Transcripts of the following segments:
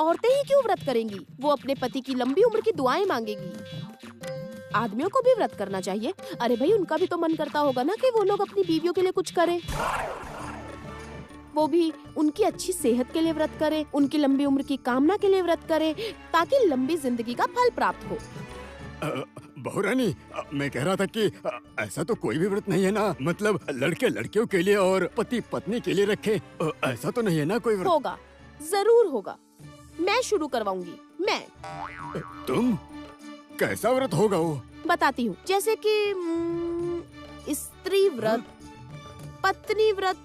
औरतें ही क्यों व्रत करेंगी? वो अपने पति की लंबी उम्र की दुआएं मांगेगी। आदमियों को भी व्रत करना चाहिए। अरे भाई, उनका भी तो मन करता होगा ना कि वो लोग अपनी बीवियों के लिए कुछ करें। वो भी उनकी अच्छी सेहत के लिए व्रत करें, उनकी लंबी उम्र की कामना के लिए व्रत करें, ताकि लंबी जिंदगी का फल प्राप्त हो। बहू रानी, मैं कह रहा था कि ऐसा तो कोई भी व्रत नहीं है ना, मतलब लड़के लड़कियों के लिए और पति पत्नी के लिए रखे, ऐसा तो नहीं है ना कोई व्रत? होगा, जरूर होगा। मैं शुरू करवाऊंगी। मैं। तुम? कैसा व्रत होगा वो? बताती हूँ। जैसे कि स्त्री व्रत, पत्नी व्रत,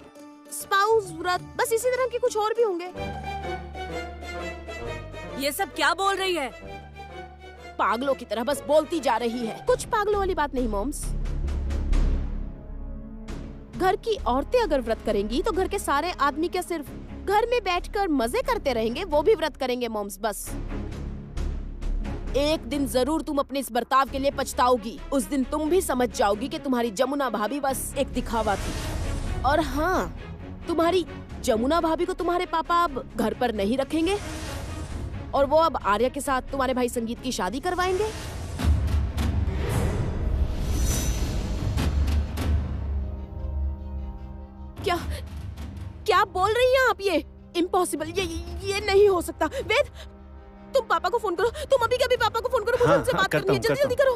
स्पाउस व्रत, बस इसी तरह के कुछ और भी होंगे। ये सब क्या बोल रही है? पागलों की तरह बस बोलती जा रही है। कुछ पागलों वाली बात नहीं मॉम्स। घर की औरतें अगर व्रत करेंगी तो घर के सारे आदमी क्या सिर्फ घर में बैठकर मजे करते रहेंगे? वो भी व्रत करेंगे मॉम्स। बस एक दिन जरूर तुम अपने इस बर्ताव के लिए पछताओगी। उस दिन तुम भी समझ जाओगी कि तुम्हारी जमुना भाभी बस एक दिखावा थी। और हाँ, तुम्हारी जमुना भाभी को तुम्हारे पापा अब घर पर नहीं रखेंगे और वो अब आर्या के साथ तुम्हारे भाई संगीत की शादी करवाएंगे। क्या क्या बोल रही हैं आप? ये इम्पॉसिबल, ये नहीं हो सकता। वेद, तुम पापा को फोन करो। तुम अभी के अभी पापा को फोन करो। मुझे उनसे बात करनी है। जल्दी जल्दी करो।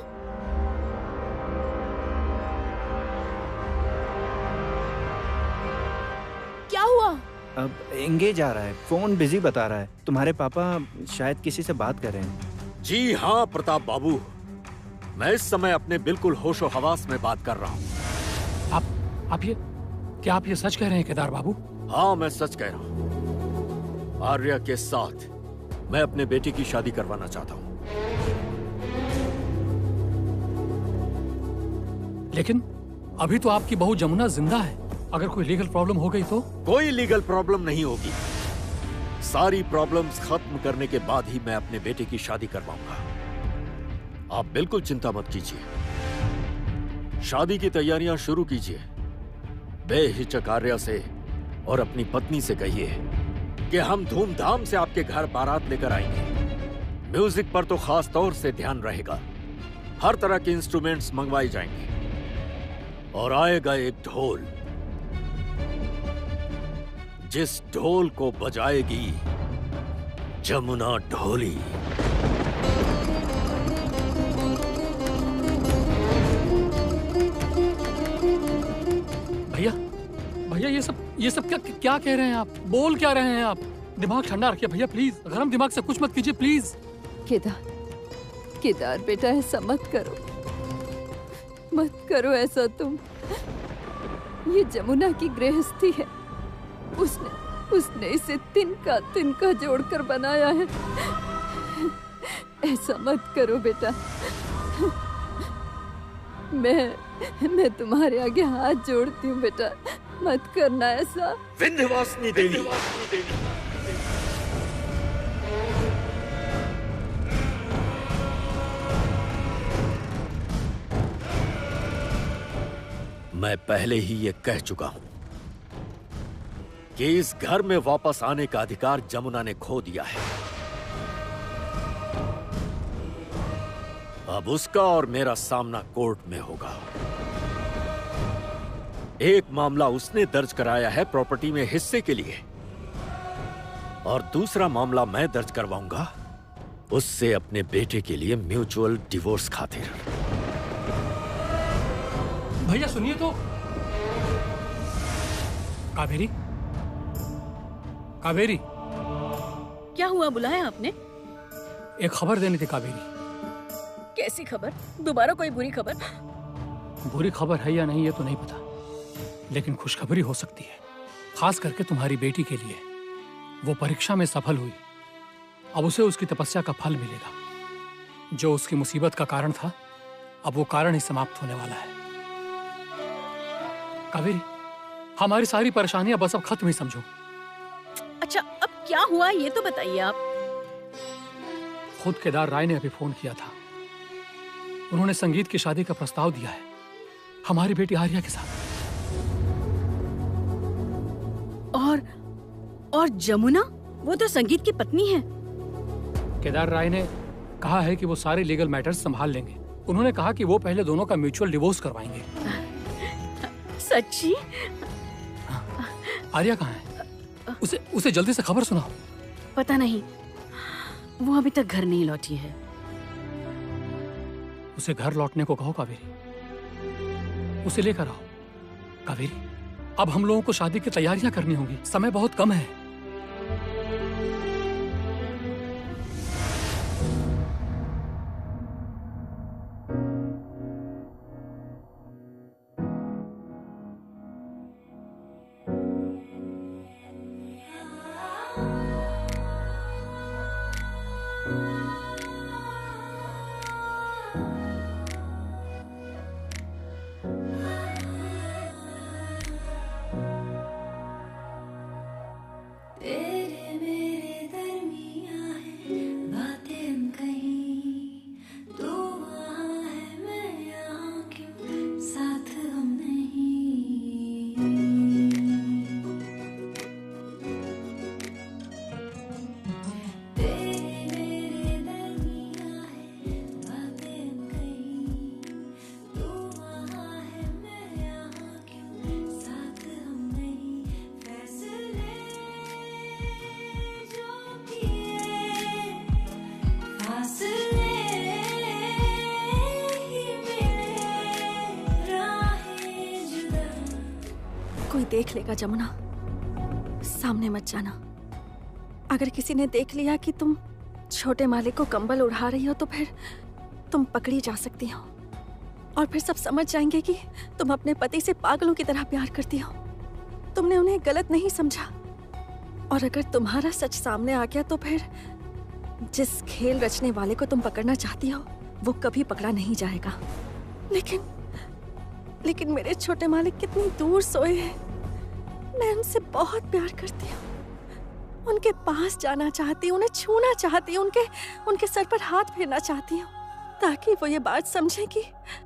क्या हुआ? अब एंगेज आ रहा है, फोन बिजी बता रहा है। तुम्हारे पापा शायद किसी से बात कर रहे हैं। जी हाँ प्रताप बाबू, मैं इस समय अपने बिल्कुल होशो हवास में बात कर रहा हूँ। क्या आप ये सच कह रहे हैं केदार बाबू? हाँ, मैं सच कह रहा हूँ। आर्या के साथ मैं अपने बेटे की शादी करवाना चाहता हूँ। लेकिन अभी तो आपकी बहू जमुना जिंदा है। अगर कोई लीगल प्रॉब्लम हो गई तो? कोई लीगल प्रॉब्लम नहीं होगी। सारी प्रॉब्लम्स खत्म करने के बाद ही मैं अपने बेटे की शादी करवाऊंगा। आप बिल्कुल चिंता मत कीजिए। शादी की तैयारियां शुरू कीजिए। बेहिचक आर्या से और अपनी पत्नी से कहिए कि हम धूमधाम से आपके घर बारात लेकर आएंगे। म्यूजिक पर तो खास तौर से ध्यान रहेगा। हर तरह के इंस्ट्रूमेंट्स मंगवाए जाएंगे और आएगा एक ढोल, जिस ढोल को बजाएगी जमुना ढोली। भैया ये सब क्या कह रहे हैं आप? बोल क्या रहे हैं आप? दिमाग ठंडा रखिए भैया प्लीज। गरम दिमाग से कुछ मत कीजिए प्लीज। केदार बेटा, ऐसा मत करो ऐसा तुम। ये जमुना की गृहस्थी है। उसने इसे तिनका जोड़कर बनाया है। ऐसा मत करो बेटा। मैं तुम्हारे आगे हाथ जोड़ती हूँ बेटा, मत करना ऐसा। विंध्यवासिनी देवी, मैं पहले ही ये कह चुका हूं कि इस घर में वापस आने का अधिकार जमुना ने खो दिया है। अब उसका और मेरा सामना कोर्ट में होगा। एक मामला उसने दर्ज कराया है प्रॉपर्टी में हिस्से के लिए और दूसरा मामला मैं दर्ज करवाऊंगा उससे अपने बेटे के लिए म्यूचुअल डिवोर्स खातिर। भैया सुनिए तो। कावेरी, क्या हुआ? बुलाया आपने? एक खबर देनी थी कावेरी। कैसी खबर? दोबारा कोई बुरी खबर? बुरी खबर है या नहीं ये तो नहीं पता, लेकिन खुशखबरी हो सकती है। खास करके तुम्हारी बेटी के लिए। वो परीक्षा में सफल हुई। अब उसे उसकी तपस्या का फल मिलेगा। जो उसकी मुसीबत का कारण था, अब वो कारण ही समाप्त होने वाला है। कावेरी, हमारी सारी परेशानियां बस अब खत्म ही समझो। अच्छा, अब क्या हुआ ये तो बताइए आप। खुद केदार राय ने अभी फोन किया था। उन्होंने संगीत की शादी का प्रस्ताव दिया है हमारी बेटी आर्या के साथ। और जमुना, वो तो संगीत की पत्नी है। केदार राय ने कहा है कि वो सारे लीगल मैटर्स संभाल लेंगे। उन्होंने कहा कि वो पहले दोनों का म्यूचुअल डिवोर्स करवाएंगे। सच्ची? आर्या कहाँ है? उसे जल्दी से खबर सुनाओ। पता नहीं, वो अभी तक घर नहीं लौटी है। उसे घर लौटने को कहो कावेरी, उसे लेकर आओ। कावेरी, अब हम लोगों को शादी की तैयारियां करनी होंगी, समय बहुत कम है। कोई देख लेगा जमुना, सामने मत जाना। अगर किसी ने देख लिया कि तुम छोटे मालिक को कंबल उड़ा रही हो तो फिर तुम पकड़ी जा सकती हो और फिर सब समझ जाएंगे कि तुम अपने पति से पागलों की तरह प्यार करती हो। तुमने उन्हें गलत नहीं समझा और अगर तुम्हारा सच सामने आ गया तो फिर जिस खेल रचने वाले को तुम पकड़ना चाहती हो वो कभी पकड़ा नहीं जाएगा। लेकिन मेरे छोटे मालिक कितनी दूर सोए हैं। मैं उनसे बहुत प्यार करती हूँ, उनके पास जाना चाहती हूँ, उन्हें छूना चाहती हूँ, उनके सर पर हाथ फेरना चाहती हूँ ताकि वो ये बात समझे कि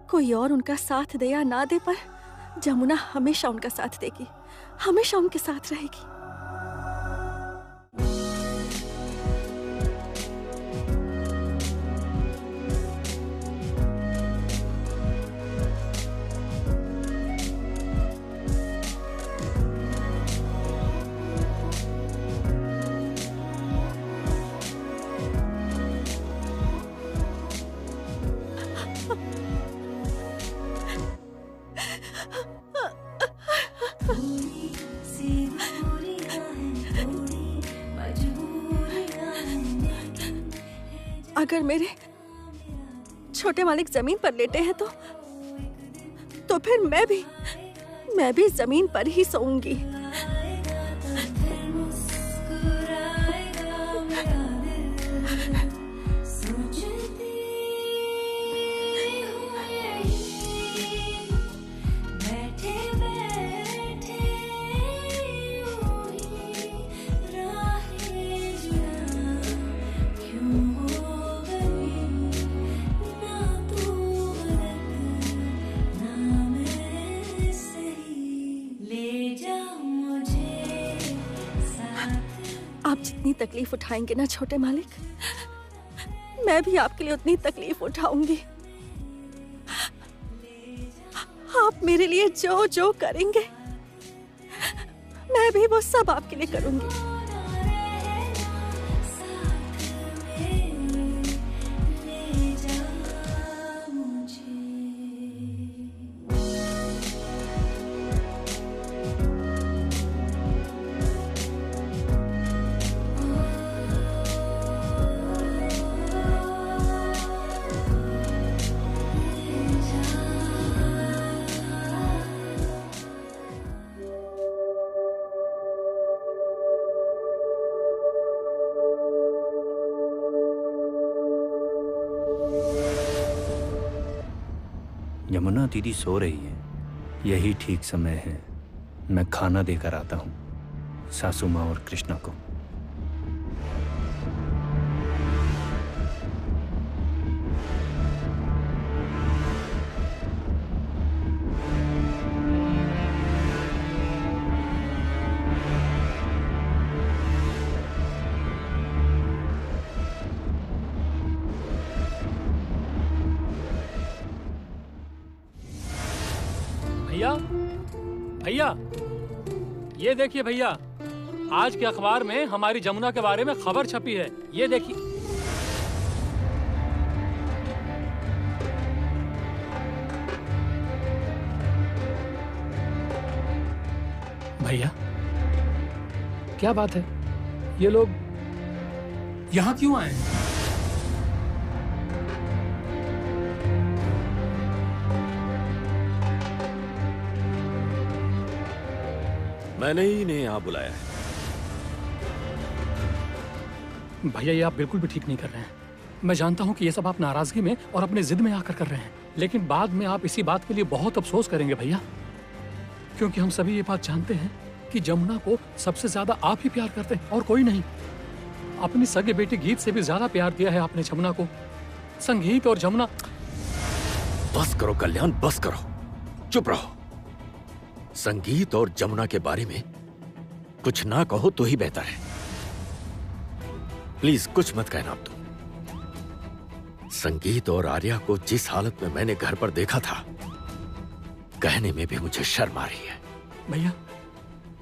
कोई और उनका साथ दे या ना दे पर जमुना हमेशा उनका साथ देगी, हमेशा उनके साथ रहेगी। अगर मेरे छोटे मालिक जमीन पर लेटे हैं तो फिर मैं भी जमीन पर ही सोऊंगी। आप जितनी तकलीफ उठाएंगे ना छोटे मालिक, मैं भी आपके लिए उतनी तकलीफ उठाऊंगी। आप मेरे लिए जो जो करेंगे मैं भी वो सब आपके लिए करूंगी। यमुना दीदी सो रही है, यही ठीक समय है। मैं खाना देकर आता हूँ सासू माँ और कृष्णा को। भैया, ये देखिए भैया, आज के अखबार में हमारी जमुना के बारे में खबर छपी है। ये देखिए। भैया, क्या बात है? ये लोग यहाँ क्यों आए? मैंने ही इन्हें यहाँ बुलाया है। भैया, ये आप बिल्कुल भी ठीक नहीं कर रहे हैं। मैं जानता हूँ कि ये सब आप नाराजगी में और अपने जिद में आकर कर रहे हैं, लेकिन बाद में आप इसी बात के लिए बहुत अफसोस करेंगे भैया, क्योंकि हम सभी ये बात जानते हैं कि जमुना को सबसे ज्यादा आप ही प्यार करते हैं और कोई नहीं। अपनी सगे बेटी गीत से भी ज्यादा प्यार दिया है आपने जमुना को। संगीत और जमुना। बस करो कल्याण, बस करो, चुप रहो। संगीत और जमुना के बारे में कुछ ना कहो तो ही बेहतर है। प्लीज कुछ मत कहना अब तुम। संगीत और आर्या को जिस हालत में मैंने घर पर देखा था, कहने में भी मुझे शर्म आ रही है। भैया,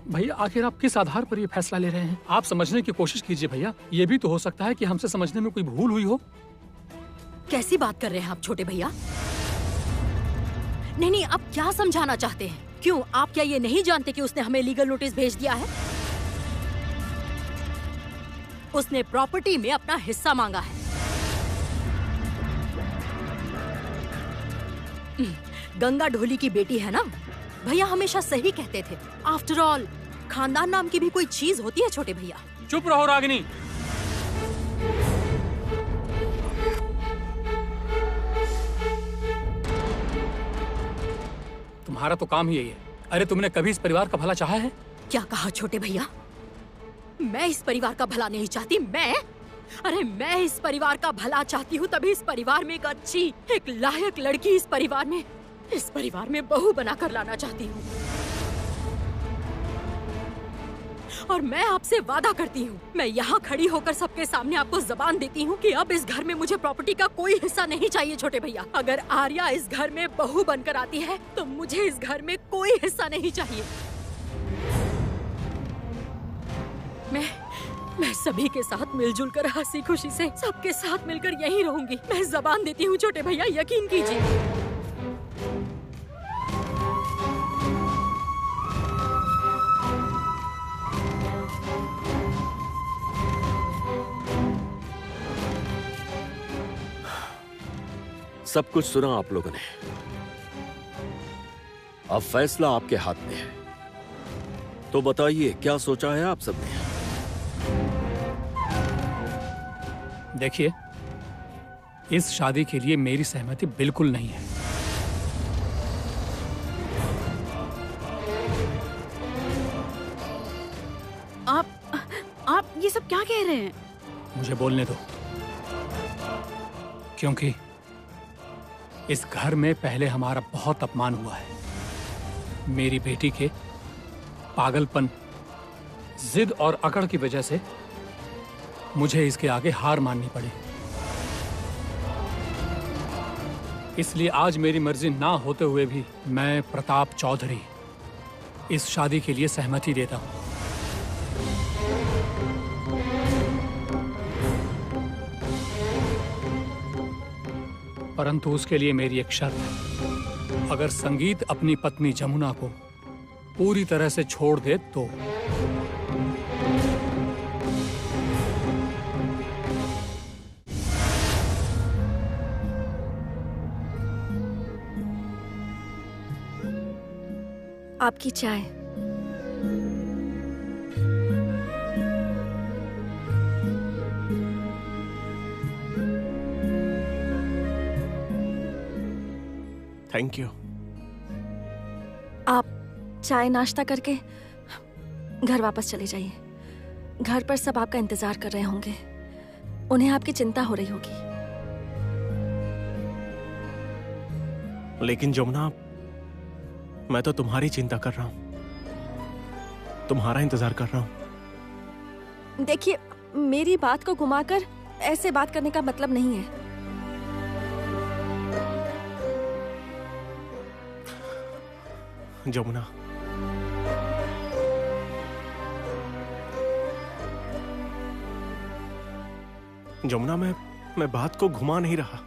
भैया, आखिर आप किस आधार पर ये फैसला ले रहे हैं? आप समझने की कोशिश कीजिए भैया। ये भी तो हो सकता है कि हमसे समझने में कोई भूल हुई हो। कैसी बात कर रहे हैं आप छोटे भैया? नहीं नहीं, आप क्या समझाना चाहते हैं? क्यों, आप क्या ये नहीं जानते कि उसने हमें लीगल नोटिस भेज दिया है? उसने प्रॉपर्टी में अपना हिस्सा मांगा है। गंगा ढोली की बेटी है ना? भैया हमेशा सही कहते थे। आफ्टर ऑल, खानदान नाम की भी कोई चीज होती है छोटे भैया। चुप रहो रागिनी। तुम्हारा तो काम ही यही है। अरे, तुमने कभी इस परिवार का भला चाहा है? क्या कहा छोटे भैया? मैं इस परिवार का भला नहीं चाहती। अरे मैं इस परिवार का भला चाहती हूँ, तभी इस परिवार में एक अच्छी, एक लायक लड़की इस परिवार में बहू बनाकर लाना चाहती हूँ। और मैं आपसे वादा करती हूँ, मैं यहाँ खड़ी होकर सबके सामने आपको जबान देती हूँ कि अब इस घर में मुझे प्रॉपर्टी का कोई हिस्सा नहीं चाहिए छोटे भैया। अगर आर्या इस घर में बहू बनकर आती है तो मुझे इस घर में कोई हिस्सा नहीं चाहिए। मैं सभी के साथ मिलजुल कर हंसी खुशी से सबके साथ मिलकर यहीं रहूंगी। मैं जबान देती हूँ छोटे भैया, यकीन कीजिए। सब कुछ सुना आप लोगों ने। अब फैसला आपके हाथ में है, तो बताइए क्या सोचा है आप सबने? देखिए, इस शादी के लिए मेरी सहमति बिल्कुल नहीं है। आप ये सब क्या कह रहे हैं? मुझे बोलने दो, क्योंकि इस घर में पहले हमारा बहुत अपमान हुआ है। मेरी बेटी के पागलपन, जिद और अकड़ की वजह से मुझे इसके आगे हार माननी पड़ी। इसलिए आज मेरी मर्जी ना होते हुए भी मैं प्रताप चौधरी इस शादी के लिए सहमति देता हूं। परंतु उसके लिए मेरी एक शर्त है। अगर संगीत अपनी पत्नी जमुना को पूरी तरह से छोड़ दे तो। आपकी चाय। Thank you. आप चाय नाश्ता करके घर वापस चले जाइए। घर पर सब आपका इंतजार कर रहे होंगे। उन्हें आपकी चिंता हो रही होगी। लेकिन जमुना, मैं तो तुम्हारी चिंता कर रहा हूं, तुम्हारा इंतजार कर रहा हूं। देखिए, मेरी बात को घुमाकर ऐसे बात करने का मतलब नहीं है। जमुना, जमुना, मैं बात को घुमा नहीं रहा।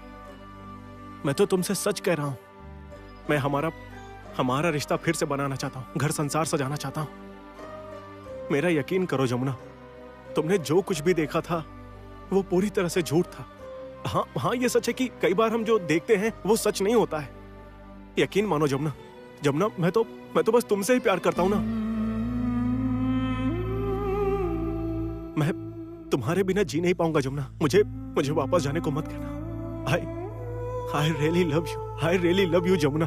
मैं तो तुमसे सच कह रहा हूं। मैं हमारा रिश्ता फिर से बनाना चाहता हूं, घर संसार सजाना चाहता हूं। मेरा यकीन करो जमुना, तुमने जो कुछ भी देखा था वो पूरी तरह से झूठ था। हाँ, ये सच है कि कई बार हम जो देखते हैं वो सच नहीं होता है। यकीन मानो जमुना। जमुना, मैं तो बस तुमसे ही प्यार करता हूं ना। मैं तुम्हारे बिना जी नहीं पाऊंगा जमुना। मुझे वापस जाने को मत कहना। I really love you. I really love you, Jamuna.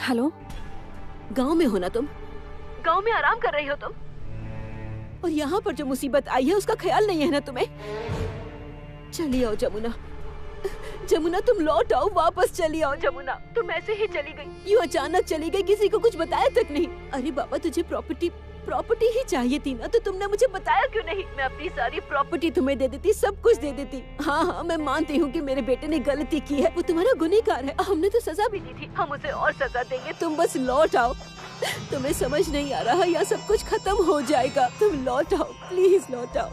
Hello, गांव में हो ना तुम? गांव में आराम कर रही हो तुम? और यहाँ पर जो मुसीबत आई है उसका ख्याल नहीं है ना तुम्हें? चली आओ जमुना। जमुना, तुम लौट आओ, वापस चली आओ जमुना। तुम ऐसे ही चली गई, यूँ अचानक चली गई, किसी को कुछ बताया तक नहीं। अरे बाबा, तुझे प्रॉपर्टी ही चाहिए थी ना, तो तुमने मुझे बताया क्यों नहीं? मैं अपनी सारी प्रॉपर्टी तुम्हें दे देती, सब कुछ दे देती। हाँ, मैं मानती हूँ कि मेरे बेटे ने गलती की है, वो तुम्हारा गुनहगार है। हमने तो सजा भी दी थी, हम उसे और सजा देंगे। तुम बस लौट आओ। तुम्हें समझ नहीं आ रहा, या सब कुछ खत्म हो जाएगा। तुम लौट आओ, प्लीज लौट आओ।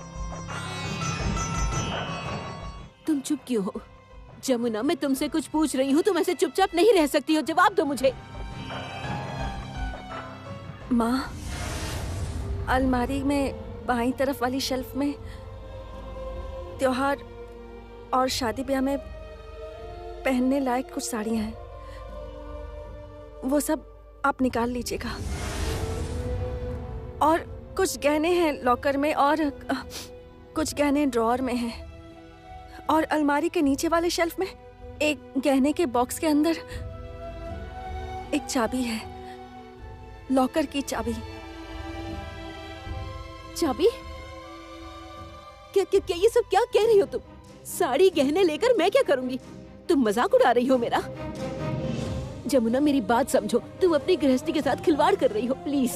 तुम चुप क्यों हो जमुना? मैं तुमसे कुछ पूछ रही हूँ, तुम ऐसे चुपचाप नहीं रह सकती हो। जवाब दो मुझे। माँ, अलमारी में बाईं तरफ वाली शेल्फ में त्योहार और शादी ब्याह में पहनने लायक कुछ साड़ियाँ हैं, वो सब आप निकाल लीजिएगा। और कुछ गहने हैं लॉकर में, और कुछ गहने ड्रॉअर में हैं। और अलमारी के नीचे वाले शेल्फ में एक गहने के बॉक्स के अंदर एक चाबी है, लॉकर की चाबी। चाबी? क्या ये सब क्या कह रही हो तुम? साड़ी गहने लेकर मैं क्या करूंगी? तुम मजाक उड़ा रही हो मेरा। जमुना, मेरी बात समझो, तुम अपनी गृहस्थी के साथ खिलवाड़ कर रही हो। प्लीज,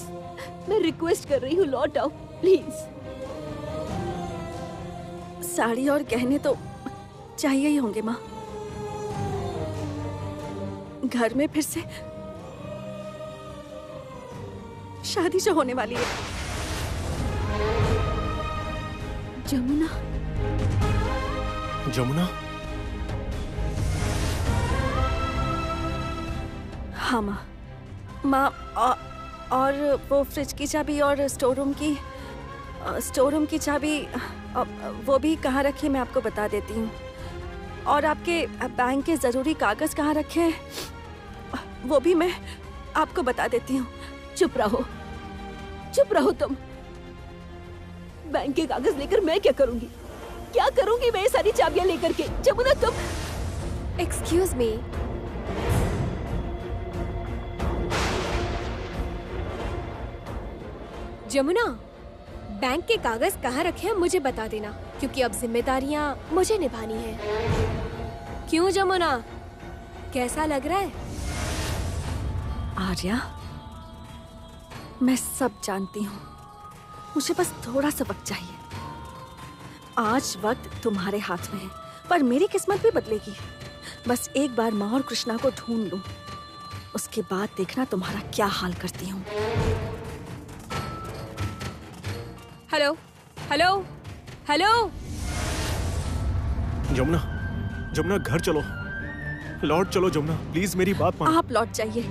मैं रिक्वेस्ट कर रही हूँ, लौट आओ प्लीज। साड़ी और गहने तो चाहिए ही होंगे माँ। घर में फिर से शादी जो होने वाली है। जमुना, जमुना, हाँ माँ, और वो फ्रिज की चाबी और स्टोर रूम की चाबी, वो भी कहाँ रखी मैं आपको बता देती हूँ। और आपके बैंक के जरूरी कागज कहाँ रखे हैं वो भी मैं आपको बता देती हूँ। चुप रहो तुम। बैंक के कागज लेकर मैं क्या करूँगी? क्या करूँगी मैं ये सारी चाबियां लेकर के? जमुना, तुम। एक्सक्यूज मी, जमुना, बैंक के कागज कहाँ रखे हैं मुझे बता देना, क्योंकि अब जिम्मेदारियाँ मुझे निभानी है। क्यों जमुना, कैसा लग रहा है? आर्या, मैं सब जानती हूँ, मुझे बस थोड़ा सा वक्त चाहिए। आज वक्त तुम्हारे हाथ में है, पर मेरी किस्मत भी बदलेगी। बस एक बार माँ और कृष्णा को ढूंढ लूं, उसके बाद देखना तुम्हारा क्या हाल करती हूँ। हेलो हेलो हेलो, जमुना घर चलो, लौट चलो जमुना, प्लीज मेरी बात मानो। आप लौट जाइए।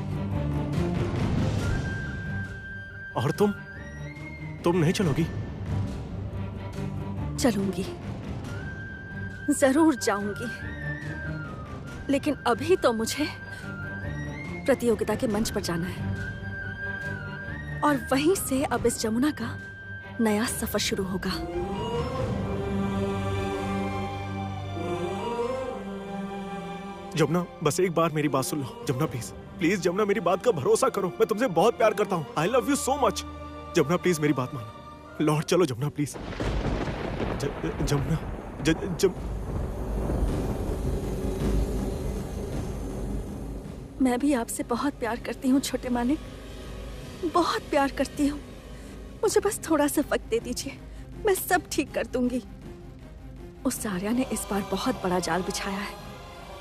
और तुम नहीं चलोगी? चलूंगी, जरूर जाऊंगी, लेकिन अभी तो मुझे प्रतियोगिता के मंच पर जाना है, और वहीं से अब इस जमुना का नया सफर शुरू होगा। जमुना, बस एक बार मेरी बात सुन लो जमुना, प्लीज जमुना, मेरी बात का भरोसा करो। मैं तुमसे बहुत प्यार करता हूँ। I love you so much. Jamuna please मेरी बात मानो, लौट चलो जमुना प्लीज। जमुना, मैं भी आपसे बहुत प्यार करती हूँ छोटे मालिक, बहुत प्यार करती हूँ। मुझे बस थोड़ा सा वक्त दे दीजिए, मैं सब ठीक कर दूंगी। उस आर्या ने इस बार बहुत बड़ा जाल बिछाया है।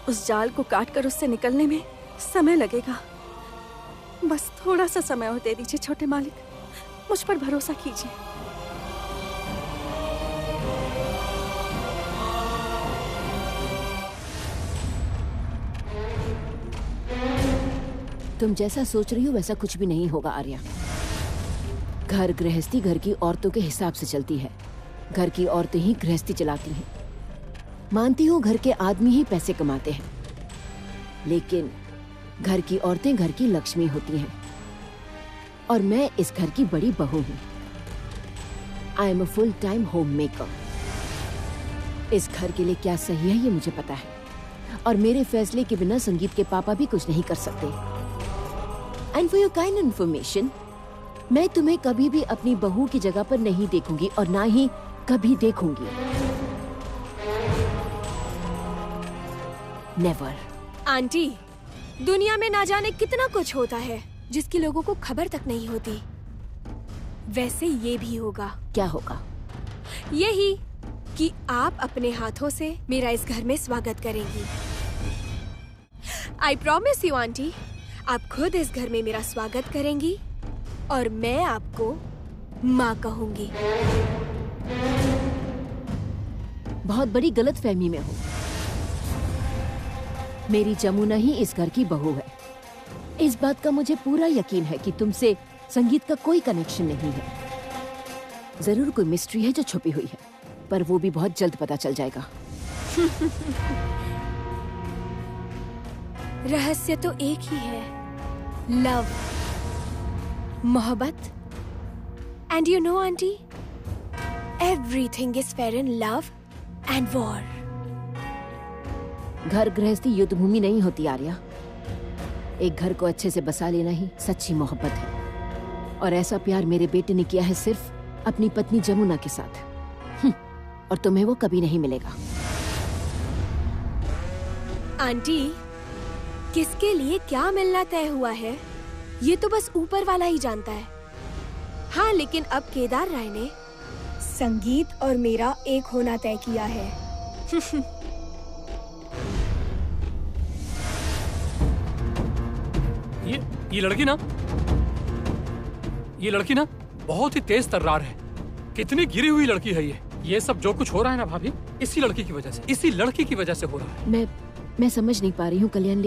उस जाल को काटकर उससे निकलने में समय लगेगा। बस थोड़ा सा समय और दे दीजिए छोटे मालिक, मुझ पर भरोसा कीजिए। तुम जैसा सोच रही हो वैसा कुछ भी नहीं होगा आर्या। घर गृहस्थी घर की औरतों के हिसाब से चलती है। घर की औरतें ही गृहस्थी चलाती हैं। मानती हूँ घर के आदमी ही पैसे कमाते हैं, लेकिन घर की औरतें घर की लक्ष्मी होती हैं। और मैं इस घर की बड़ी बहू हूँ। I am a full time home maker. इस घर के लिए क्या सही है ये मुझे पता है, और मेरे फैसले के बिना संगीत के पापा भी कुछ नहीं कर सकते। And for your kind information, मैं तुम्हें कभी भी अपनी बहू की जगह पर नहीं देखूंगी और ना ही कभी देखूंगी। नेवर। आंटी, दुनिया में ना जाने कितना कुछ होता है जिसकी लोगों को खबर तक नहीं होती। वैसे ये भी होगा। क्या होगा? यही कि आप अपने हाथों से मेरा इस घर में स्वागत करेंगी। आई प्रॉमिस यू आंटी, आप खुद इस घर में मेरा स्वागत करेंगी और मैं आपको माँ कहूंगी। बहुत बड़ी गलतफहमी में हो। मेरी जमुना ही इस घर की बहू है। इस बात का मुझे पूरा यकीन है कि तुमसे संगीत का कोई कनेक्शन नहीं है। जरूर कोई मिस्ट्री है जो छुपी हुई है, पर वो भी बहुत जल्द पता चल जाएगा। रहस्य तो एक ही है, लव, मोहब्बत। And you know aunty, everything is fair in love and war. घर गृहस्थी युद्ध भूमि नहीं होती आर्या। एक घर को अच्छे से बसा लेना ही सच्ची मोहब्बत है। और ऐसा प्यार मेरे बेटे ने किया है सिर्फ अपनी पत्नी जमुना के साथ। और तुम्हें वो कभी नहीं मिलेगा। आंटी, किसके लिए क्या मिलना तय हुआ है ये तो बस ऊपर वाला ही जानता है। हाँ, लेकिन अब केदार राय ने संगीत और मेरा एक होना तय किया है। ये लड़की ना बहुत ही तेज तर्रार है। कितनी गिरी हुई लड़की है ये सब जो कुछ हो रहा है ना भाभी, इसी लड़की की वजह से हो रहा है। मैं समझ नहीं पा रही हूँ कल्याण,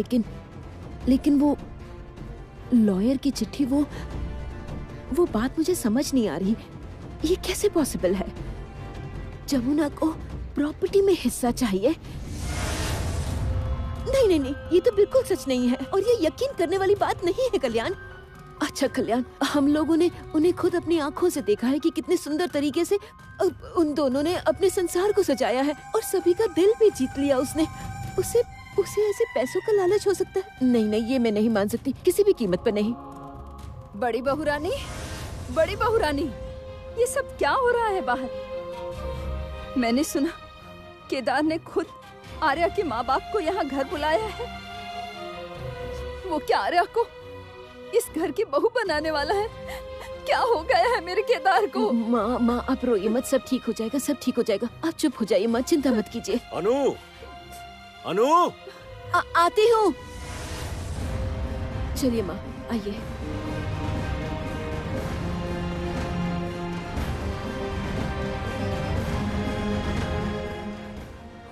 लेकिन वो लॉयर की चिट्ठी, वो बात मुझे समझ नहीं आ रही। ये कैसे पॉसिबल है? जमुना को प्रॉपर्टी में हिस्सा चाहिए? नहीं, ये तो बिल्कुल सच नहीं है और ये यकीन करने वाली बात नहीं है कल्याण। अच्छा कल्याण, हम लोगों ने उन्हें खुद अपनी आंखों से देखा है कि कितने सुंदर तरीके से उन दोनों ने अपने संसार को सजाया है और सभी का दिल भी जीत लिया उसने। उसे ऐसे पैसों का लालच हो सकता है? नहीं, ये मैं नहीं मान सकती, किसी भी कीमत पर नहीं। बड़ी बहू रानी, ये सब क्या हो रहा है बाहर? मैंने सुना केदार ने खुद आर्या के माँ बाप को यहाँ घर बुलाया है। वो क्या आर्या को इस घर की बहू बनाने वाला है? क्या हो गया है मेरे केदार को? माँ आप रोइए मत, सब ठीक हो जाएगा। आप चुप हो जाइए माँ, चिंता मत कीजिए। अनु आती हूँ। चलिए माँ, आइए।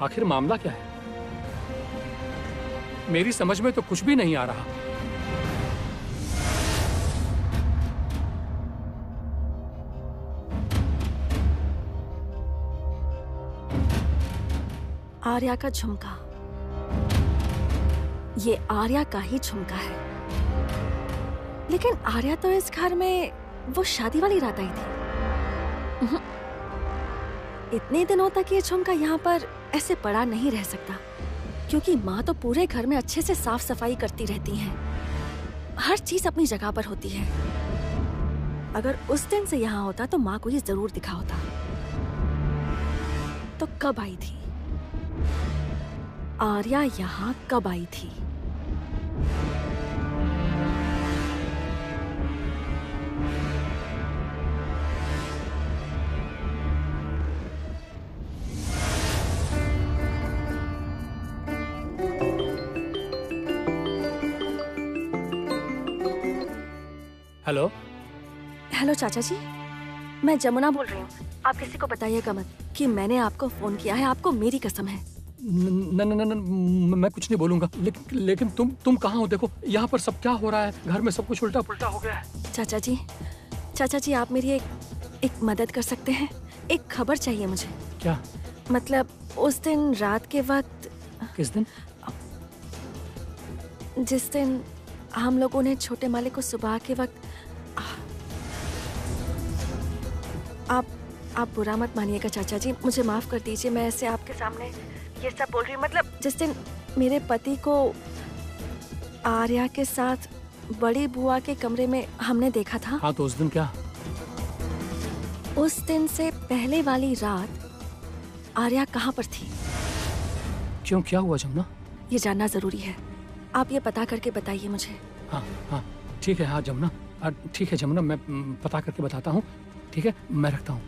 आखिर मामला क्या है? मेरी समझ में तो कुछ भी नहीं आ रहा। आर्या का झुमका, ये आर्या का ही झुमका है। लेकिन आर्या तो इस घर में वो शादी वाली रात आई थी। इतने दिनों तक ये झुमका यहाँ पर ऐसे पड़ा नहीं रह सकता, क्योंकि माँ तो पूरे घर में अच्छे से साफ सफाई करती रहती हैं। हर चीज अपनी जगह पर होती है। अगर उस दिन से यहाँ होता तो माँ को ये जरूर दिखा होता। तो कब आई थी आर्या? यहाँ कब आई थी? हेलो हेलो चाचा जी, मैं जमुना बोल रही हूँ। आप किसी को बताइएगा मत कि मैंने आपको फोन किया है, आपको मेरी कसम है। न न न न मैं कुछ नहीं बोलूंगा, लेकिन तुम कहाँ हो? देखो यहाँ पर सब क्या हो रहा है, घर में सब कुछ उल्टा पुल्टा हो गया है। चाचा जी आप मेरी एक मदद कर सकते हैं? एक खबर चाहिए मुझे। क्या मतलब उस दिन रात के वक्त। किस दिन? जिस दिन हम लोगों ने छोटे मालिक को सुबह के वक्त। आप बुरा मत मानिएगा चाचा जी, मुझे माफ कर दीजिए, मैं ऐसे आपके सामने ये सब बोल रही हूँ। मतलब जिस दिन मेरे पति को आर्या के साथ बड़ी बुआ के कमरे में हमने देखा था। हाँ तो उस दिन क्या? उस दिन से पहले वाली रात आर्या कहाँ पर थी? क्यों, क्या हुआ जमुना? ये जानना जरूरी है, आप ये पता करके बताइए मुझे। हाँ ठीक है। हाँ जमुना, ठीक है जमुना, मैं पता करके बताता हूँ। ठीक है, मैं रखता हूँ।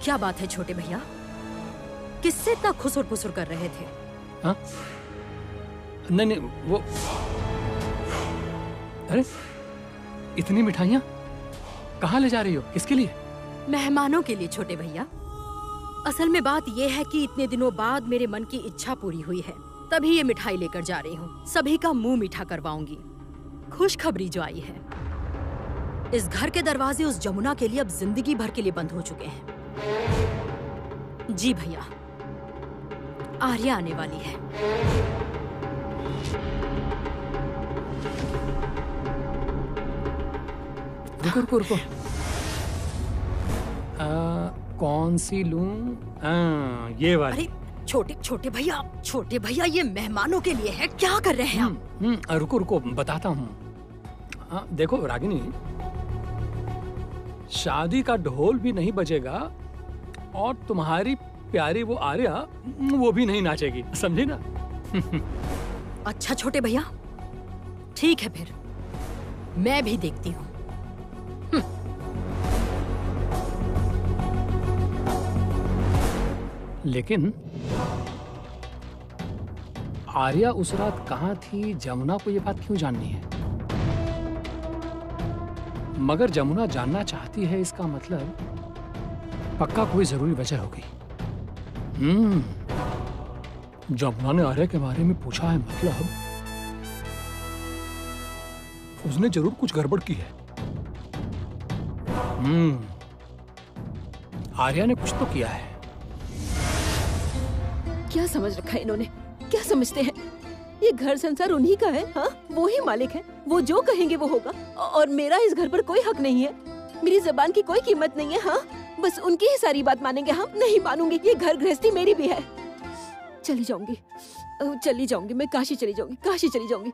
क्या बात है छोटे भैया, किससे इतना खुसुर पुसुर कर रहे थे? हाँ नहीं वो, अरे इतनी मिठाइयाँ कहाँ ले जा रही हो, किसके लिए? मेहमानों के लिए छोटे भैया। असल में बात यह है कि इतने दिनों बाद मेरे मन की इच्छा पूरी हुई है, तभी ये मिठाई लेकर जा रही हूँ। सभी का मुंह मीठा करवाऊंगी। खुशखबरी जो आई है, इस घर के दरवाजे उस जमुना के लिए अब जिंदगी भर के लिए बंद हो चुके हैं। जी भैया, आर्या आने वाली है। रुको। कौन सी लूं? ये वाली। अरे छोटे भैया ये मेहमानों के लिए है, क्या कर रहे हैं आप? रुको बताता हूँ। देखो रागिनी, शादी का ढोल भी नहीं बजेगा और तुम्हारी प्यारी वो आर्या वो भी नहीं नाचेगी, समझी ना? अच्छा छोटे भैया, ठीक है फिर मैं भी देखती हूँ। लेकिन आर्या उस रात कहाँ थी, जमुना को ये बात क्यों जाननी है? मगर जमुना जानना चाहती है, इसका मतलब पक्का कोई जरूरी वजह होगी। जमुना ने आर्या के बारे में पूछा है, मतलब उसने जरूर कुछ गड़बड़ की है। आर्या ने कुछ तो किया है। क्या समझ रखा है इन्होंने? क्या समझते हैं ये घर संसार उन्हीं का है? हाँ, वो ही मालिक है, वो जो कहेंगे वो होगा और मेरा इस घर पर कोई हक नहीं है। मेरी जबान की कोई कीमत नहीं है। हाँ, बस उनकी ही सारी बात मानेंगे हम। नहीं मानूंगी, ये घर गृहस्थी मेरी भी है। चली जाऊंगी मैं, काशी चली जाऊंगी,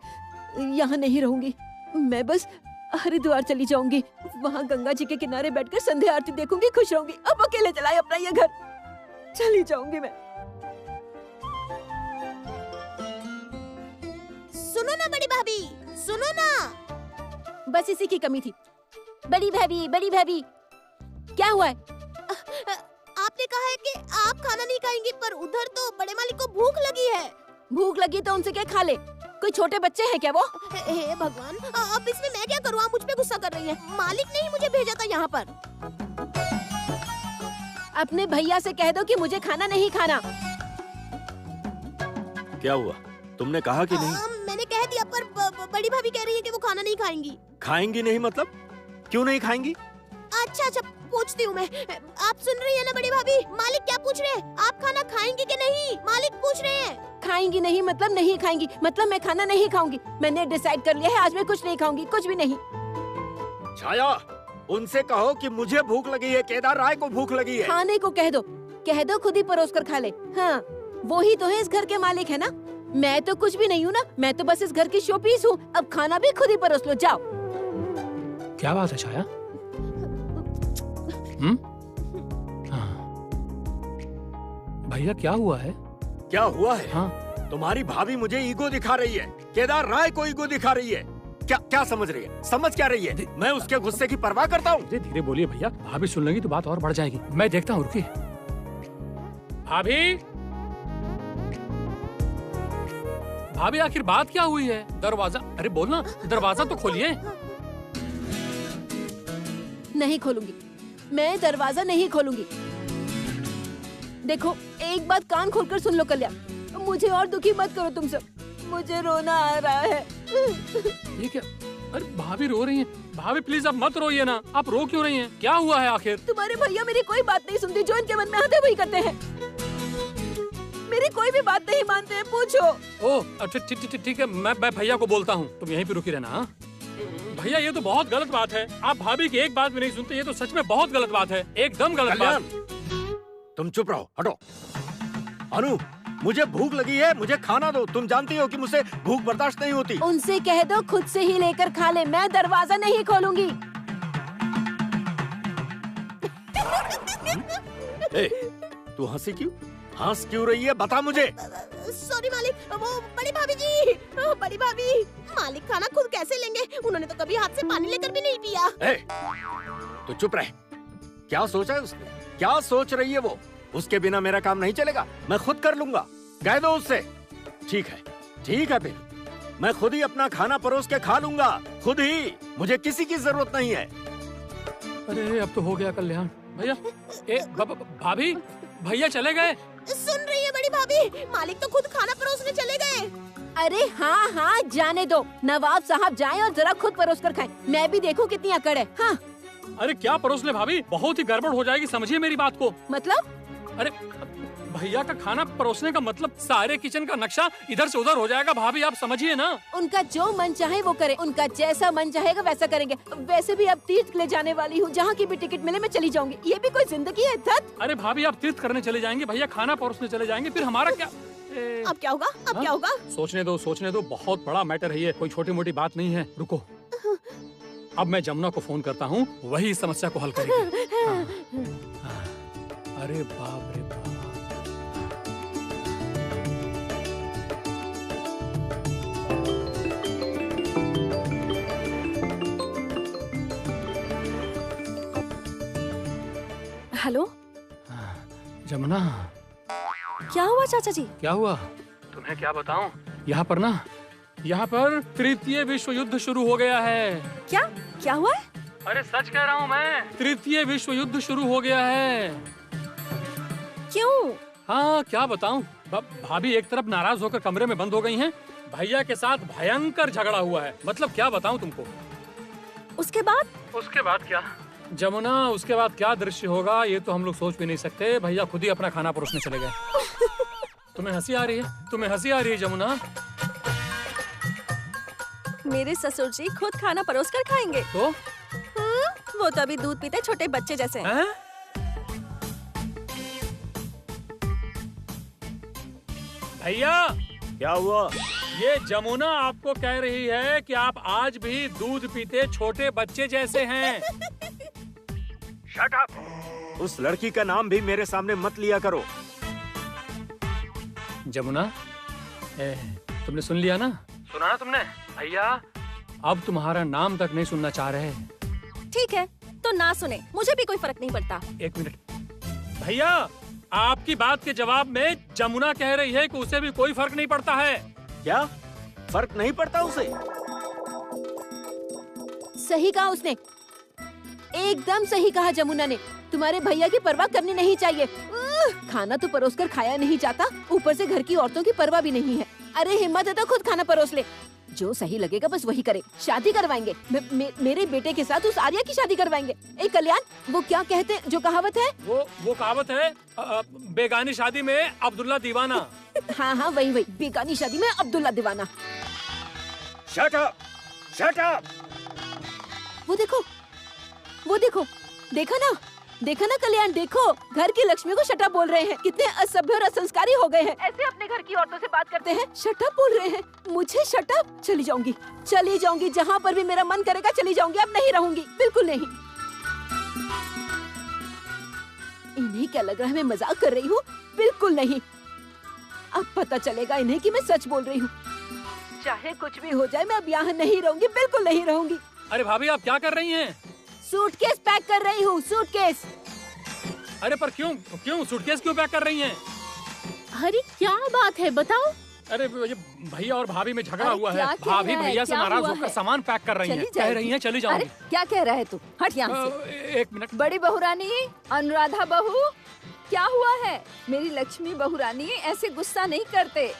यहाँ नहीं रहूंगी। मैं बस हरिद्वार चली जाऊंगी, वहाँ गंगा जी के किनारे बैठकर संध्या आरती देखूंगी, खुश रहूंगी। अब अकेले चलाए अपना ये घर। चली जाऊंगी मैं। सुनो ना बड़ी भाभी, सुनो ना। बस इसी की कमी थी। बड़ी भाभी क्या हुआ है? आपने कहा है कि आप खाना नहीं खाएंगी, पर उधर तो बड़े मालिक को भूख लगी है। भूख लगी तो उनसे क्या खा ले? कोई छोटे बच्चे हैं क्या वो? हे भगवान, अब इसमें मैं क्या करूँ? आप मुझ पे गुस्सा कर रही हैं। मालिक ने ही मुझे भेजा था यहाँ पर। अपने भैया से कह दो कि मुझे खाना नहीं खाना। क्या हुआ, तुमने कहा कि नहीं? मैंने कह दिया, पर बड़ी भाभी कह रही है कि वो खाना नहीं खाएंगी। खाएंगी नहीं मतलब? क्यों नहीं खाएंगी? अच्छा पूछती हूँ मैं। आप सुन रही है ना बड़ी भाभी? मालिक क्या पूछ रहे हैं? आप खाना खाएंगी कि नहीं? मालिक पूछ रहे हैं। खाएंगी नहीं मतलब नहीं खाएंगी, मतलब मैं खाना नहीं खाऊंगी। मैंने डिसाइड कर लिया है, आज मैं कुछ नहीं खाऊंगी, कुछ भी नहीं। छाया, उनसे कहो कि मुझे भूख लगी है, केदार राय को भूख लगी है। खाने को कह दो खुद ही परोस कर खा ले। हाँ, वो ही तो है इस घर के मालिक है ना। मैं तो कुछ भी नहीं हूँ ना, मैं तो बस इस घर की शो पीस हूँ। अब खाना भी खुद ही परोस लो, जाओ। क्या बात है छाया? भैया क्या हुआ है? क्या हुआ है? हाँ? तुम्हारी भाभी मुझे ईगो दिखा रही है, केदार राय को ईगो दिखा रही है। क्या समझ रही है? समझ क्या रही है? मैं उसके गुस्से की परवाह करता हूँ? धीरे धीरे बोलिए भैया, भाभी सुन लेंगी तो बात और बढ़ जाएगी। मैं देखता हूँ, रुकिए। भाभी, भाभी आखिर बात क्या हुई है? दरवाजा, अरे बोलना, दरवाजा तो खोलिए। नहीं खोलूंगी, मैं दरवाजा नहीं खोलूंगी। देखो, एक बात कान खोलकर सुन लो कल्याण, मुझे और दुखी मत करो तुम सब, मुझे रोना आ रहा है। ये क्या? अरे भाभी रो रही हैं। भाभी प्लीज अब मत रोइए ना, आप रो क्यों रही हैं? क्या हुआ है आखिर? तुम्हारे भैया मेरी कोई बात नहीं सुनते, जो इनके मन में आते वही करते हैं। मेरी कोई भी बात नहीं मानते हैं, पूछो। ओह अच्छा ठीक है, मैं भैया को बोलता हूँ, तुम यहीं पे रुकी रहना। हाँ भैया, ये तो बहुत गलत बात है, आप भाभी की एक बात भी नहीं सुनते, ये तो सच में बहुत गलत बात है, एकदम गलत बात। तुम चुप रहो, हटो। अनु, मुझे भूख लगी है, मुझे खाना दो। तुम जानती हो कि मुझसे भूख बर्दाश्त नहीं होती। उनसे कह दो खुद से ही लेकर खा ले, मैं दरवाजा नहीं खोलूंगी। तू हंसी क्यों? हंस क्यों रही है? बता मुझे। सॉरी मालिक, वो बड़ी भाभी जी, बड़ी भाभी, मालिक खाना खुद कैसे लेंगे? उन्होंने तो कभी हाथ से पानी लेकर भी नहीं पिया। तू चुप रह। क्या सोचा है उसने? क्या सोच रही है वो? उसके बिना मेरा काम नहीं चलेगा, मैं खुद कर लूंगा। कह दो उससे। ठीक है फिर मैं खुद ही अपना खाना परोस के खा लूंगा, खुद ही। मुझे किसी की जरूरत नहीं है। अरे अब तो हो गया कल्याण। भैया, भाभी, भैया चले गए। सुन रही है बड़ी भाभी, मालिक तो खुद खाना परोसने चले गए। अरे हाँ, जाने दो, नवाब साहब जाएं और जरा खुद परोस कर खाएं, मैं भी देखूं कितनी अकड़ है। हाँ। अरे क्या परोस ले भाभी, बहुत ही गड़बड़ हो जाएगी, समझिए मेरी बात को। मतलब? अरे भैया का खाना परोसने का मतलब सारे किचन का नक्शा इधर से उधर हो जाएगा भाभी, आप समझिए ना। उनका जो मन चाहे वो करे, उनका जैसा मन चाहेगा वैसा करेंगे। वैसे भी अब तीर्थ ले जाने वाली हूँ, जहाँ की भी टिकट मिले मैं चली जाऊंगी। ये भी कोई जिंदगी है धत? अरे भाभी, आप तीर्थ करने चले जाएंगे, भैया खाना परोसने चले जाएंगे, फिर हमारा क्या? अब क्या होगा? अब क्या होगा? सोचने दो, बहुत बड़ा मैटर है ये, कोई छोटी मोटी बात नहीं है। रुको, अब मैं जमुना को फोन करता हूँ, वही इस समस्या को हल करेगी। हाँ। अरे बाप रे बाप। हेलो जमुना, क्या हुआ चाचा जी? क्या हुआ? तुम्हें क्या बताऊं? यहाँ पर तृतीय विश्व युद्ध शुरू हो गया है। क्या हुआ है? अरे सच कह रहा हूँ मैं, तृतीय विश्व युद्ध शुरू हो गया है। क्यों? हाँ क्या बताऊं, भाभी एक तरफ नाराज होकर कमरे में बंद हो गई हैं, भैया के साथ भयंकर झगड़ा हुआ है। मतलब क्या बताऊं तुमको। उसके बाद क्या जमुना, उसके बाद क्या दृश्य होगा ये तो हम लोग सोच भी नहीं सकते। भैया खुद ही अपना खाना परोसने चले गए। तुम्हें हंसी आ रही है जमुना? मेरे ससुर जी खुद खाना परोस कर खाएंगे तो? वो तो अभी दूध पीते छोटे बच्चे जैसे हैं। भैया क्या हुआ? ये जमुना आपको कह रही है कि आप आज भी दूध पीते छोटे बच्चे जैसे हैं। Shut up! उस लड़की का नाम भी मेरे सामने मत लिया करो। जमुना, तुमने सुन लिया ना? सुना ना तुमने? भैया अब तुम्हारा नाम तक नहीं सुनना चाह रहे। ठीक है तो ना सुने, मुझे भी कोई फर्क नहीं पड़ता। एक मिनट भैया, आपकी बात के जवाब में जमुना कह रही है कि उसे भी कोई फर्क नहीं पड़ता है। क्या फर्क नहीं पड़ता उसे? सही कहा उसने, एकदम सही कहा जमुना ने। तुम्हारे भैया की परवाह करनी नहीं चाहिए। खाना तो परोस कर खाया नहीं जाता, ऊपर से घर की औरतों की परवाह भी नहीं है। अरे हिम्मत है तो खुद खाना परोस ले, जो सही लगेगा बस वही करे। शादी करवाएंगे, मेरे बेटे के साथ उस आर्या की शादी करवाएंगे। एक कल्याण, वो क्या कहते जो कहावत है? वो कहावत है, बेगानी शादी में अब्दुल्ला दीवाना। हाँ वही, बेगानी शादी में अब्दुल्ला दीवाना। Shut up! Shut up! वो देखो, देखा ना कल्याण, देखो घर की लक्ष्मी को शटअप बोल रहे हैं। कितने असभ्य और असंस्कारी हो गए हैं, ऐसे अपने घर की औरतों से बात करते हैं। शटअप बोल रहे हैं, मुझे शटअप? चली जाऊंगी, जहाँ पर भी मेरा मन करेगा चली जाऊंगी, अब नहीं रहूंगी, बिल्कुल नहीं। इन्हें क्या लग रहा है मैं मजाक कर रही हूँ? बिल्कुल नहीं। अब पता चलेगा इन्हें कि मैं सच बोल रही हूँ। चाहे कुछ भी हो जाए मैं अब यहाँ नहीं रहूंगी, बिल्कुल नहीं रहूंगी। अरे भाभी आप क्या कर रही हैं? सूटकेस पैक कर रही हूँ, सूटकेस। अरे पर क्यों क्यों सूटकेस क्यों पैक कर रही हैं? अरे क्या बात है बताओ। अरे ये भैया और भाभी में झगड़ा अरे हुआ क्या है। कह भाभी रहा है? भैया से क्या नाराज हुआ होकर है? सामान पैक कर रही हैं। चली कह जाएगी। रही हैं चली अरे जाऊंगी। क्या कह रहा है तू? हट यहाँ से। एक मिनट। बड़ी बहुरानी, अनुराधा बहू, क्या हुआ है? मेरी लक्ष्मी बहुरानी ऐसे गुस्सा नहीं करते।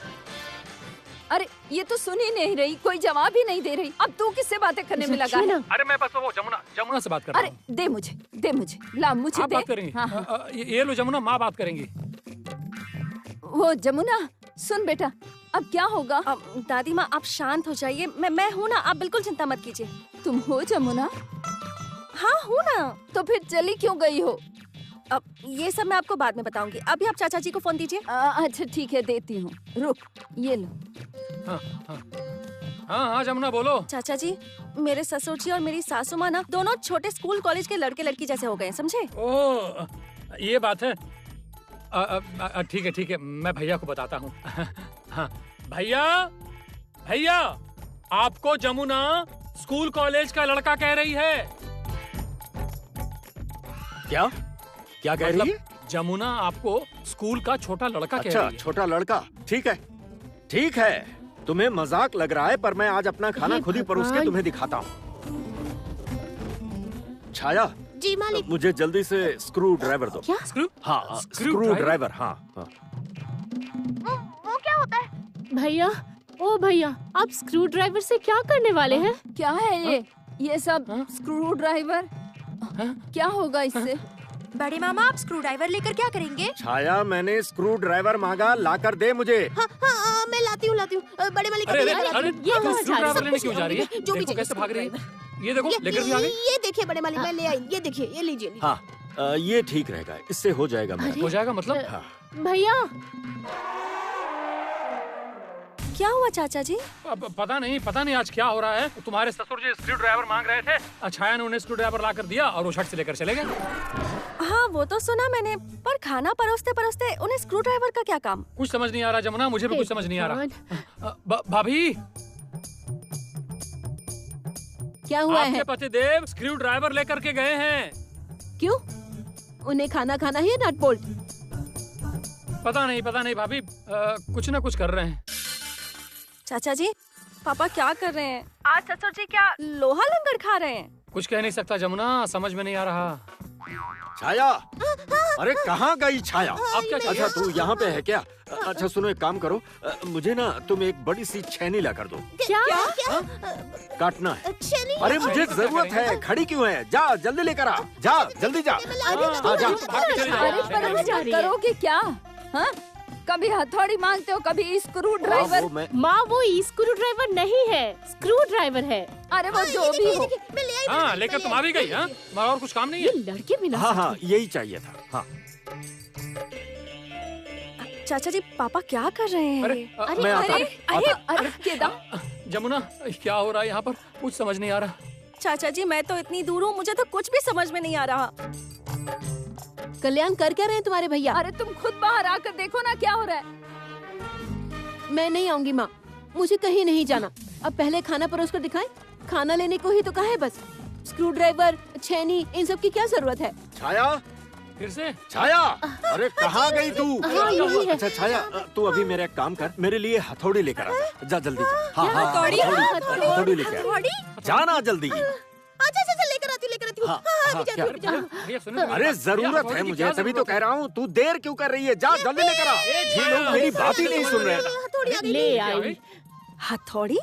अरे ये तो सुन ही नहीं रही, कोई जवाब ही नहीं दे रही। अब तू किससे बातें करने में लगा है? अरे मैं बस वो जमुना से बात कर रहा अरे हूँ। दे मुझे, ला मुझे आप दे। बात करेंगी? हाँ, हाँ। ये लो जमुना, माँ बात करेंगी। वो जमुना, सुन बेटा, अब क्या होगा? दादी माँ आप शांत हो जाइए, मैं हूँ ना, आप बिल्कुल चिंता मत कीजिए। तुम हो जमुना? हाँ हूँ ना। तो फिर चली क्यों गई हो? अब ये सब मैं आपको बाद में बताऊंगी, अभी आप चाचा जी को फोन दीजिए। अच्छा ठीक है, देती हूँ, रुक, ये लो। हाँ जमुना बोलो। चाचा जी, मेरे ससुर जी और मेरी सासू माँ ना दोनों छोटे स्कूल कॉलेज के लड़के लड़की जैसे हो गए, समझे? ओह ये बात है। ठीक है मैं भैया को बताता हूँ। हाँ भैया आपको जमुना स्कूल कॉलेज का लड़का कह रही है। क्या कह रही है? जमुना आपको स्कूल का छोटा लड़का कह अच्छा रही है। छोटा लड़का, ठीक है। तुम्हें मजाक लग रहा है, पर मैं आज अपना खाना खुद ही परोस के तुम्हें दिखाता हूँ। छाया जी मालिक। मुझे जल्दी से स्क्रू ड्राइवर दो। क्या? हाँ स्क्रू ड्राइवर। हाँ वो क्या होता है? भैया, ओ भैया, आप स्क्रू ड्राइवर से क्या करने वाले हैं? क्या है ये सब? Screw driver? क्या होगा इससे? बड़े मामा आप स्क्रू ड्राइवर लेकर क्या करेंगे? छाया, मैंने स्क्रू ड्राइवर मांगा, लाकर दे मुझे। हाँ मैं लाती हूँ। बड़े मालिक अरे अभी अरे लाती अरे हूँ। ये तुम कहाँ स्क्रू जा रही ड्राइवर है? लेने क्यों जा रही है? जो भी देखो चाहिए, कैसे भाग रही है। ये देखो लेकर भी आ गई। ये देखिए बड़े मालिक, मैं ले आई। ये देखिए, ये लीजिए। हाँ ये ठीक रहेगा, इससे हो जाएगा मेरा। हो जाएगा मतलब? हाँ। भैया क्या हुआ चाचा जी? अब पता नहीं आज क्या हो रहा है। तुम्हारे ससुर जी स्क्रू ड्राइवर मांग रहे थे, छाया ने उन्हें स्क्रू ड्राइवर ला कर दिया और वो झट से लेकर चले गए। हाँ वो तो सुना मैंने, पर खाना परोसते परोसते उन्हें स्क्रू ड्राइवर का क्या काम? कुछ समझ नहीं आ रहा जमुना, मुझे भी कुछ समझ नहीं आ रहा। भाभी क्या हुआ है? आपके पतिदेव स्क्रू ड्राइवर लेकर के गए हैं। क्यों? उन्हें खाना खाना है नट बोल्ट? पता नहीं भाभी, कुछ ना कुछ कर रहे हैं। चाचा जी, पापा क्या कर रहे हैं? आज ससुर जी क्या लोहा लंगड़ खा रहे हैं? कुछ कह नहीं सकता जमुना, समझ में नहीं आ रहा। छाया, अरे कहाँ गई छाया? आप क्या चाहिए? अच्छा तू यहाँ पे है क्या? अच्छा सुनो, एक काम करो, मुझे ना तुम एक बड़ी सी छेनी ला कर दो। क्या? काटना है। छेनी? अरे मुझे जरूरत है, खड़ी क्यों है? जा जल्दी लेकर आ, जा जल्दी जा। हाँ, जा। अरे पर मजाक करोगे क्या? हाँ? कभी हथौड़ी मांगते हो, कभी स्क्रू ड्राइवर। माँ वो स्क्रू ड्राइवर नहीं है, स्क्रू ड्राइवर है। अरे वो जो भी हो। मैं ले आई। हाँ लेकर तुम आ भी गई। हाँ तुम्हारा और कुछ काम नहीं ये है? लड़के बिना हाँ यही चाहिए था। हाँ चाचा जी, पापा क्या कर रहे हैं? अरे मैं आता अरे अरे केदार, जमुना क्या हो रहा है यहाँ पर? कुछ समझ नहीं आ रहा। चाचा जी मैं तो इतनी दूर हूँ, मुझे तो कुछ भी समझ में नहीं आ रहा। कल्याण कर क्या रहे हैं तुम्हारे भैया? अरे तुम खुद बाहर आकर देखो ना क्या हो रहा है। मैं नहीं आऊंगी माँ, मुझे कहीं नहीं जाना। अब पहले खाना परोस कर दिखाएं। खाना लेने को ही तो कहा है बस। स्क्रू ड्राइवर, छेनी, इन सब की क्या जरूरत है? छाया, फिर से छाया, अरे कहाँ गई तू? हाँ, यही है। अच्छा छाया, तू अभी मेरा एक काम कर, मेरे लिए हथौड़ी लेकर आ जा जल्दी जा। हाँ हाँ हथौड़ी? हथौड़ी लेकर आ, जाना जल्दी। अच्छा लेकर आती हूँ। हाँ, हाँ, क्या? भैया सुनो, अरे जरूरत है मुझे, तभी तो कह रहा हूँ। तू देर क्यों कर रही है? जा जल्दी लेकर आ। ये लोग मेरी बात ही नहीं सुन रहे। हथौड़ी आ गई। ले आई। हथौड़ी?